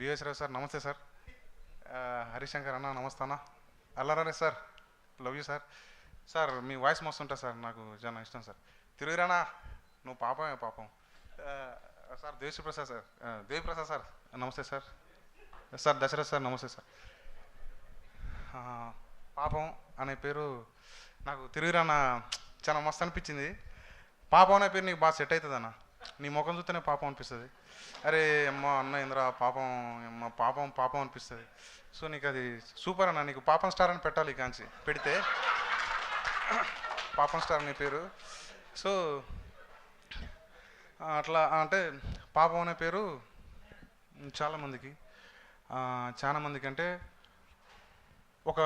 BS Rao sir నమస్తే sir. Harishankar అన్న నమస్తే అన్న. అల్లరే sir love you sir. Sir మీ వాయిస్ మస్తు ఉంటుంది సార్, నాకు చాలా ఇష్టం సార్. తిరుగురానా నువ్వు పాపమే పాపం. Sir Devi Prasad sir, Devi Prasad sir నమస్తే సార్. సార్ దశరథ్ సార్ నమస్తే సార్. పాపం అనే పేరు నాకు తిరుగురానా చాలా మస్తు అనిపించింది. పాపం అనే పేరు నీకు బాగా సెట్ అవుతుంది అన్న, నీ ముఖం చూస్తేనే పాపం అనిపిస్తుంది. అరే అమ్మ అన్న ఇంద్ర పాపం అమ్మ పాపం పాపం అనిపిస్తుంది. సో నీకు అది సూపర్ అన్న, నీకు పాపం స్టార్ అని పెట్టాలి కాంచి పెడితే పాపం స్టార్ నీ పేరు. సో అట్లా అంటే పాపం అనే పేరు చాలామందికి అంటే ఒక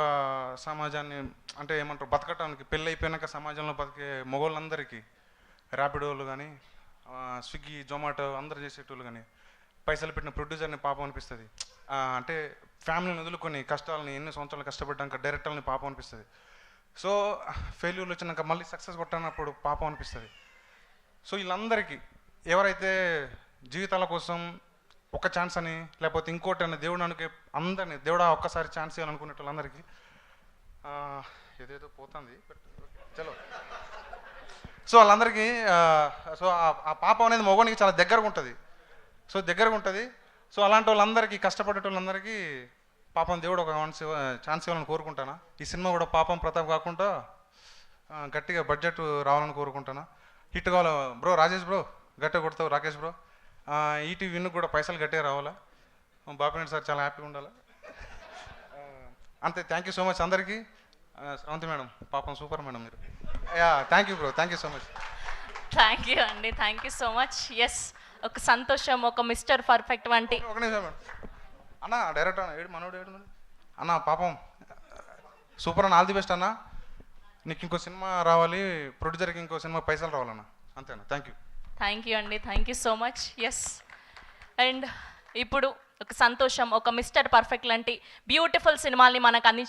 సమాజాన్ని అంటే ఏమంటారు బతకటానికి పెళ్ళి అయిపోయాక సమాజంలో బతికే మగవాళ్ళందరికీ ర్యాపిడోలు కానీ స్విగ్గీ జొమాటో అందరు చేసేటోళ్ళు కానీ పైసలు పెట్టిన ప్రొడ్యూసర్ని పాపం అనిపిస్తుంది. అంటే ఫ్యామిలీని వదులుకొని కష్టాలని ఎన్ని సంవత్సరాలు కష్టపడ్డాక డైరెక్టర్ని పాపం అనిపిస్తుంది. సో ఫెయిల్యూర్లు వచ్చినాక మళ్ళీ సక్సెస్ కొట్టినప్పుడు పాపం అనిపిస్తుంది. సో వీళ్ళందరికీ ఎవరైతే జీవితాల కోసం ఒక ఛాన్స్ అని లేకపోతే ఇంకోటి అని దేవుడు అనుకే అందరినీ దేవుడా ఒక్కసారి ఛాన్స్ ఇవ్వాలనుకునే వాళ్ళందరికీ ఏదేదో పోతుంది చలో. సో వాళ్ళందరికీ సో ఆ పాపం అనేది మగవానికి చాలా దగ్గరగా ఉంటుంది. సో అలాంటి వాళ్ళందరికీ కష్టపడే వాళ్ళందరికీ పాపం దేవుడు ఒక ఛాన్స్ ఇవ్వాలని కోరుకుంటాను. ఈ సినిమా కూడా పాపం ప్రతాప్ కాకుండా గట్టిగా బడ్జెట్ రావాలని కోరుకుంటాను. హిట్ కావాలి బ్రో, రాజేష్ బ్రో గట్టిగా కొడతావు, రాకేష్ బ్రో ఈటీవీ విన్ను కూడా పైసలు గట్టిగా రావాలా. బాపినేడు సార్ చాలా హ్యాపీగా ఉండాలి. అంతే. థ్యాంక్ యూ సో మచ్ అందరికీ. శ్రవంతి మేడం పాపం సూపర్ మేడం మీరు. Thank you bro, thank you so much. Thank you అండి, thank you so much. Yes, ఒక సంతోషం, ఒక మిస్టర్ పర్ఫెక్ట్ వంటి ఒక నిమిషం మేడం. అన్న డైరెక్టర్ అన్న ఏడు మనోడు ఏడు అన్న పాపం సూపర్ అన్న, ఆల్ ది బెస్ట్ అన్న. నీకు ఇంకో సినిమా రావాలి, ప్రొడ్యూసర్కి ఇంకో సినిమా పైసలు రావాలన్న. అంతేనా? థ్యాంక్ యూ అండి, thank you so much. Yes, and ఇప్పుడు ఒక సంతోషం, ఒక మిస్టర్ పర్ఫెక్ట్ లాంటి బ్యూటిఫుల్ సినిమాల్ని మనకు